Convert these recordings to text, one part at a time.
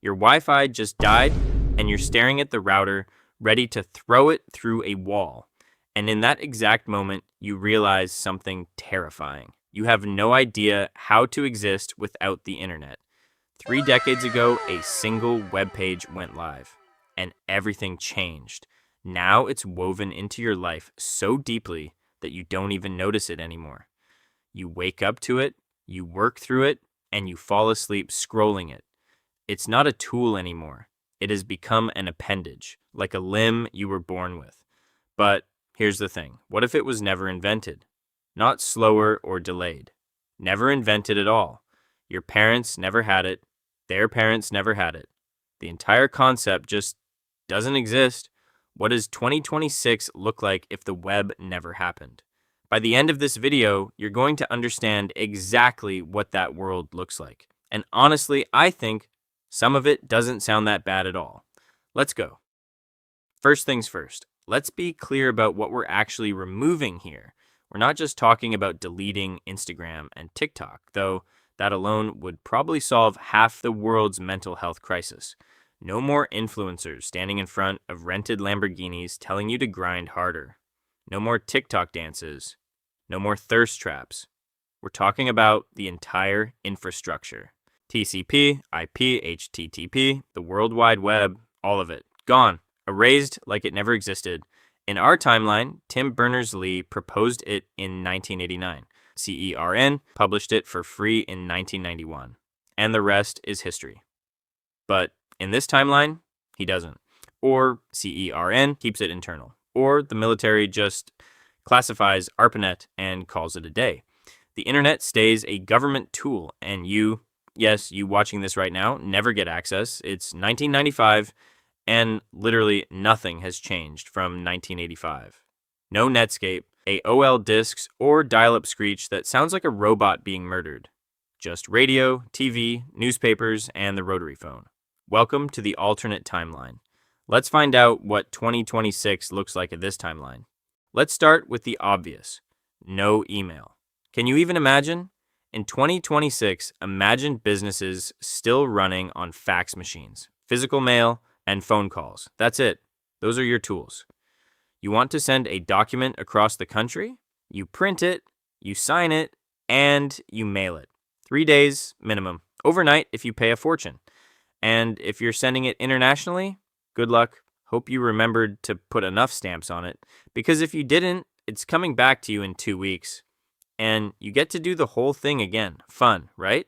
Your Wi-Fi just died, and you're staring at the router, ready to throw it through a wall. And in that exact moment, you realize something terrifying. You have no idea how to exist without the internet. 3 decades ago, a single web page went live, and everything changed. Now it's woven into your life so deeply that you don't even notice it anymore. You wake up to it, you work through it, and you fall asleep scrolling it. It's not a tool anymore. It has become an appendage, like a limb you were born with. But here's the thing. What if it was never invented? Not slower or delayed. Never invented at all. Your parents never had it. Their parents never had it. The entire concept just doesn't exist. What does 2026 look like if the web never happened? By the end of this video, you're going to understand exactly what that world looks like. And honestly, I think some of it doesn't sound that bad at all. Let's go. First things first, let's be clear about what we're actually removing here. We're not just talking about deleting Instagram and TikTok, though that alone would probably solve half the world's mental health crisis. No more influencers standing in front of rented Lamborghinis telling you to grind harder. No more TikTok dances. No more thirst traps. We're talking about the entire infrastructure. TCP, IP, HTTP, the World Wide Web, all of it. Gone. Erased like it never existed. In our timeline, Tim Berners-Lee proposed it in 1989. CERN published it for free in 1991. And the rest is history. But in this timeline, he doesn't. Or CERN keeps it internal. Or the military just classifies ARPANET and calls it a day. The internet stays a government tool, and you watching this right now, never get access. It's 1995, and literally nothing has changed from 1985. No Netscape, AOL discs, or dial-up screech that sounds like a robot being murdered. Just radio, TV, newspapers, and the rotary phone. Welcome to the alternate timeline. Let's find out what 2026 looks like at this timeline. Let's start with the obvious. No email. Can you even imagine? In 2026, imagine businesses still running on fax machines, physical mail, and phone calls. That's it. Those are your tools. You want to send a document across the country? You print it, you sign it, and you mail it. 3 days minimum. Overnight if you pay a fortune. And if you're sending it internationally, good luck. Hope you remembered to put enough stamps on it. Because if you didn't, it's coming back to you in 2 weeks. And you get to do the whole thing again. Fun, right?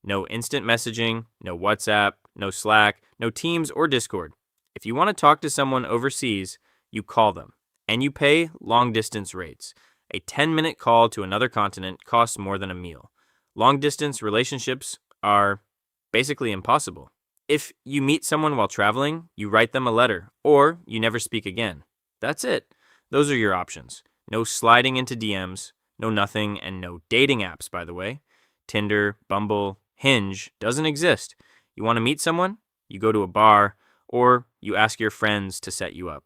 No instant messaging, no WhatsApp, no Slack, no Teams or Discord. If you want to talk to someone overseas, you call them. And you pay long-distance rates. A 10-minute call to another continent costs more than a meal. Long-distance relationships are basically impossible. If you meet someone while traveling, you write them a letter, or you never speak again. That's it. Those are your options. No sliding into DMs, no nothing, and no dating apps, by the way. Tinder, Bumble, Hinge doesn't exist. You want to meet someone? You go to a bar, or you ask your friends to set you up.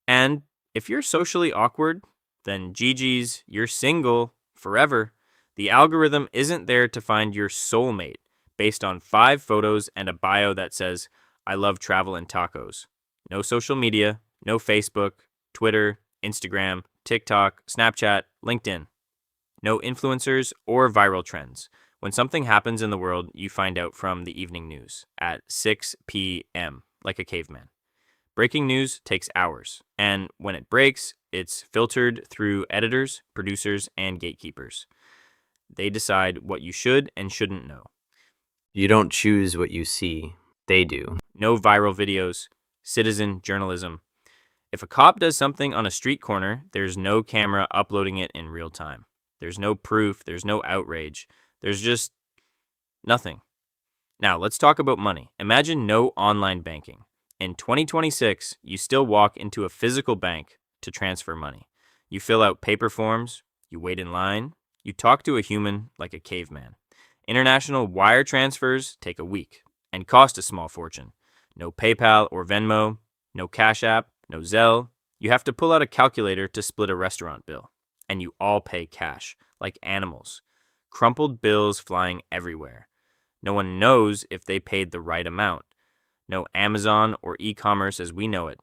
And if you're socially awkward, then GG's, you're single forever. The algorithm isn't there to find your soulmate based on 5 photos and a bio that says, I love travel and tacos. No social media, no Facebook, Twitter, Instagram, TikTok, Snapchat, LinkedIn. No influencers or viral trends. When something happens in the world, you find out from the evening news at 6 p.m., like a caveman. Breaking news takes hours, and when it breaks, it's filtered through editors, producers, and gatekeepers. They decide what you should and shouldn't know. You don't choose what you see, they do. No viral videos, citizen journalism. If a cop does something on a street corner, there's no camera uploading it in real time. There's no proof, there's no outrage. There's just nothing. Now, let's talk about money. Imagine no online banking. In 2026, you still walk into a physical bank to transfer money. You fill out paper forms, you wait in line, you talk to a human like a caveman. International wire transfers take a week and cost a small fortune. No PayPal or Venmo, no Cash App, no Zelle. You have to pull out a calculator to split a restaurant bill. And you all pay cash, like animals. Crumpled bills flying everywhere. No one knows if they paid the right amount. No Amazon or e-commerce as we know it.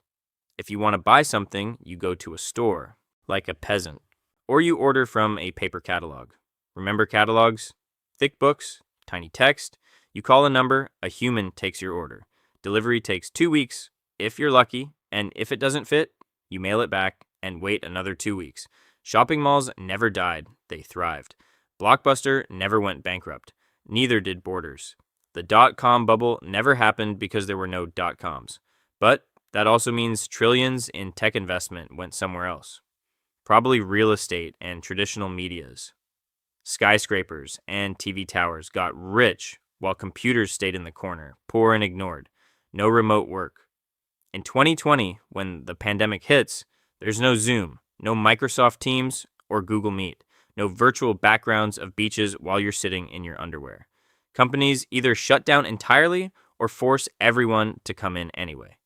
If you want to buy something, you go to a store, like a peasant, or you order from a paper catalog. Remember catalogs? Thick books, tiny text. You call a number, a human takes your order. Delivery takes 2 weeks, if you're lucky, and if it doesn't fit, you mail it back and wait another 2 weeks. Shopping malls never died, they thrived. Blockbuster never went bankrupt. Neither did Borders. The dot-com bubble never happened because there were no dot-coms. But that also means trillions in tech investment went somewhere else. Probably real estate and traditional medias. Skyscrapers and TV towers got rich while computers stayed in the corner, poor and ignored. No remote work. In 2020, when the pandemic hits, there's no Zoom, no Microsoft Teams or Google Meet, no virtual backgrounds of beaches while you're sitting in your underwear. Companies either shut down entirely or force everyone to come in anyway.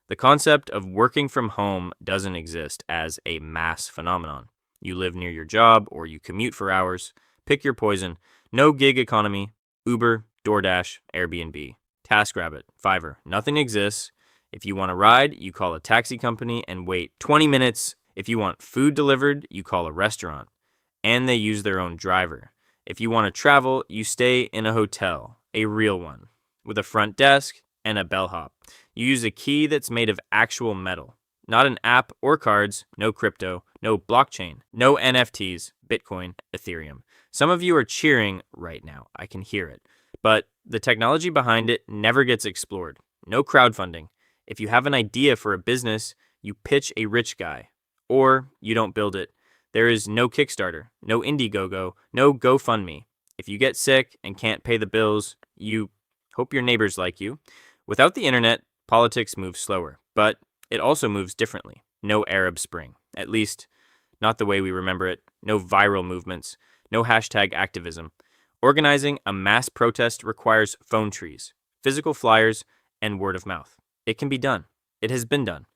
The concept of working from home doesn't exist as a mass phenomenon. You live near your job or you commute for hours. Pick your poison. No gig economy. Uber, DoorDash, Airbnb, TaskRabbit, Fiverr. Nothing exists. If you want a ride, you call a taxi company and wait 20 minutes. If you want food delivered, you call a restaurant. And they use their own driver. If you want to travel, you stay in a hotel, a real one, with a front desk and a bellhop. You use a key that's made of actual metal, not an app or cards, no crypto, no blockchain, no NFTs, Bitcoin, Ethereum. Some of you are cheering right now. I can hear it. But the technology behind it never gets explored. No crowdfunding. If you have an idea for a business, you pitch a rich guy. Or you don't build it. There is no Kickstarter, no Indiegogo, no GoFundMe. If you get sick and can't pay the bills, you hope your neighbors like you. Without the internet, politics moves slower, but it also moves differently. No Arab Spring, at least not the way we remember it. No viral movements, no hashtag activism. Organizing a mass protest requires phone trees, physical flyers, and word of mouth. It can be done. It has been done.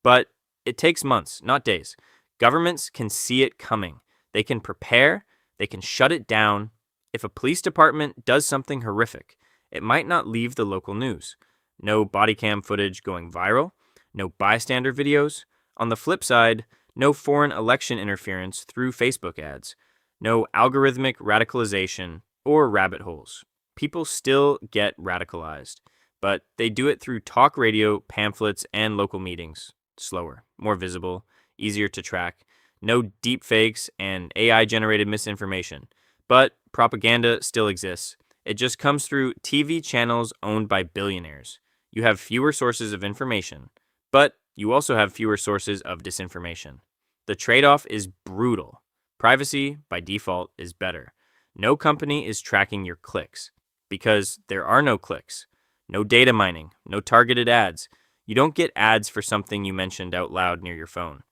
But it takes months, not days. Governments can see it coming. They can prepare. They can shut it down. If a police department does something horrific, it might not leave the local news. No body cam footage going viral. No bystander videos. On the flip side, no foreign election interference through Facebook ads. No algorithmic radicalization or rabbit holes. People still get radicalized, but they do it through talk radio, pamphlets, and local meetings. Slower, more visible, easier to track. No deep fakes and AI-generated misinformation. But propaganda still exists. It just comes through TV channels owned by billionaires. You have fewer sources of information, but you also have fewer sources of disinformation. The trade-off is brutal. Privacy, by default, is better. No company is tracking your clicks because there are no clicks. No data mining, no targeted ads. You don't get ads for something you mentioned out loud near your phone.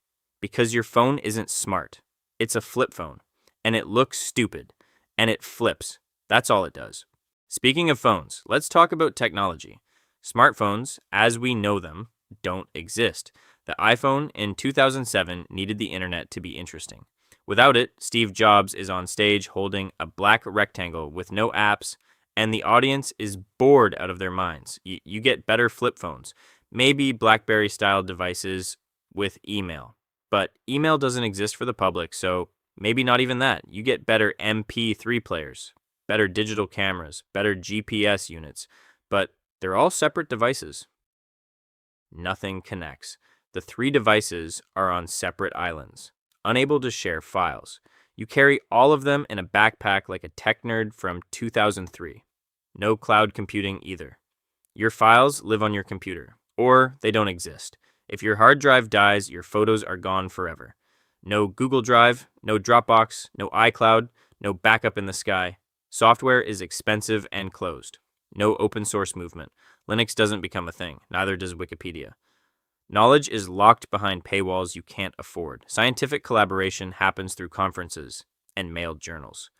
Because your phone isn't smart. It's a flip phone. And it looks stupid. And it flips. That's all it does. Speaking of phones, let's talk about technology. Smartphones, as we know them, don't exist. The iPhone in 2007 needed the internet to be interesting. Without it, Steve Jobs is on stage holding a black rectangle with no apps, and the audience is bored out of their minds. You get better flip phones. Maybe BlackBerry-style devices with email. But email doesn't exist for the public, so maybe not even that. You get better MP3 players, better digital cameras, better GPS units, but they're all separate devices. Nothing connects. The three devices are on separate islands, unable to share files. You carry all of them in a backpack like a tech nerd from 2003. No cloud computing either. Your files live on your computer, or they don't exist. If your hard drive dies, your photos are gone forever. No Google Drive, no Dropbox, no iCloud, no backup in the sky. Software is expensive and closed. No open source movement. Linux doesn't become a thing, neither does Wikipedia. Knowledge is locked behind paywalls you can't afford. Scientific collaboration happens through conferences and mailed journals.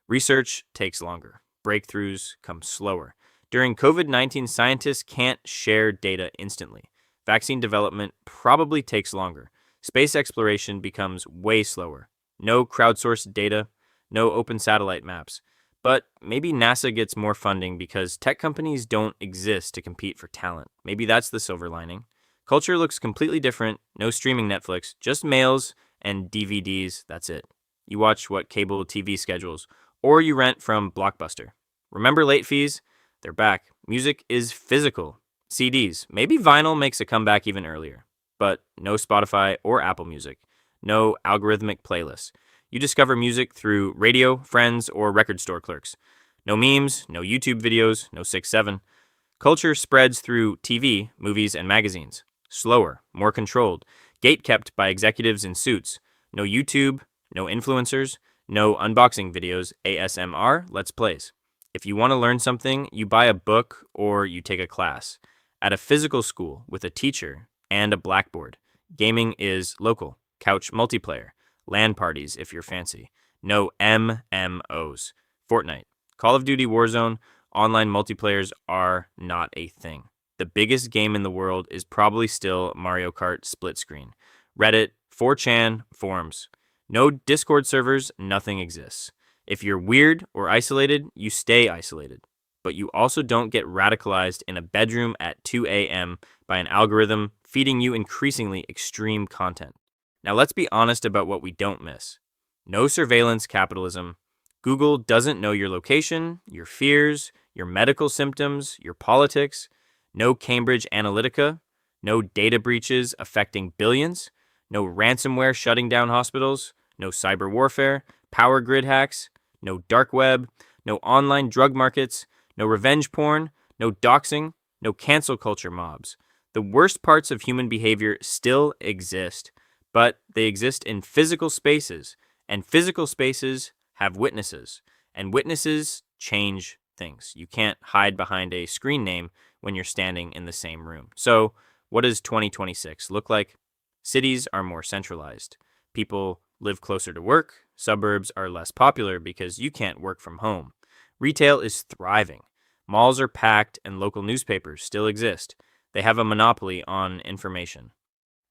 Research takes longer. Breakthroughs come slower. During COVID-19, scientists can't share data instantly. Vaccine development probably takes longer. Space exploration becomes way slower. No crowdsourced data, no open satellite maps. But maybe NASA gets more funding because tech companies don't exist to compete for talent. Maybe that's the silver lining. Culture looks completely different. No streaming Netflix, just mails and DVDs. That's it. You watch what cable TV schedules, or you rent from Blockbuster. Remember late fees? They're back. Music is physical. CDs. Maybe vinyl makes a comeback even earlier. But no Spotify or Apple Music. No algorithmic playlists. You discover music through radio, friends, or record store clerks. No memes, no YouTube videos, no 6-7. Culture spreads through TV, movies, and magazines. Slower, more controlled, gate kept by executives in suits. No YouTube, no influencers, no unboxing videos, ASMR, Let's Plays. If you want to learn something, you buy a book or you take a class. At a physical school with a teacher and a blackboard. Gaming is local, couch multiplayer. LAN parties if you're fancy. No MMOs. Fortnite. Call of Duty Warzone, online multiplayers are not a thing. The biggest game in the world is probably still Mario Kart split screen. Reddit, 4chan, forums. No Discord servers, nothing exists. If you're weird or isolated, you stay isolated. But you also don't get radicalized in a bedroom at 2 a.m. by an algorithm feeding you increasingly extreme content. Now let's be honest about what we don't miss. No surveillance capitalism. Google doesn't know your location, your fears, your medical symptoms, your politics. No Cambridge Analytica. No data breaches affecting billions. No ransomware shutting down hospitals. No cyber warfare, power grid hacks. No dark web. No online drug markets. No revenge porn. No doxing. No cancel culture mobs. The worst parts of human behavior still exist. But they exist in physical spaces, and physical spaces have witnesses, and witnesses change things. You can't hide behind a screen name when you're standing in the same room. So, what does 2026 look like? Cities are more centralized. People live closer to work. Suburbs are less popular because you can't work from home. Retail is thriving. Malls are packed, and local newspapers still exist. They have a monopoly on information.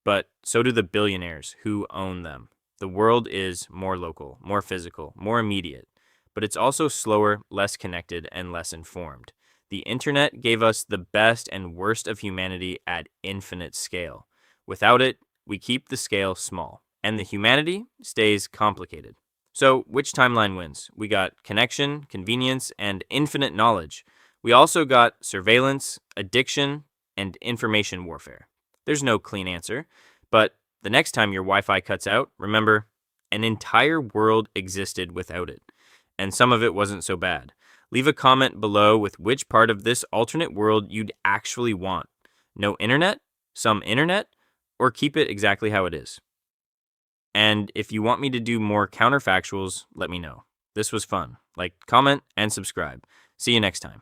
But so do the billionaires who own them. The world is more local, more physical, more immediate. But it's also slower, less connected, and less informed. The internet gave us the best and worst of humanity at infinite scale. Without it, we keep the scale small, and the humanity stays complicated. So, which timeline wins? We got connection, convenience, and infinite knowledge. We also got surveillance, addiction, and information warfare. There's no clean answer, but the next time your Wi-Fi cuts out, remember, an entire world existed without it, and some of it wasn't so bad. Leave a comment below with which part of this alternate world you'd actually want. No internet, some internet, or keep it exactly how it is. And if you want me to do more counterfactuals, let me know. This was fun. Like, comment, and subscribe. See you next time.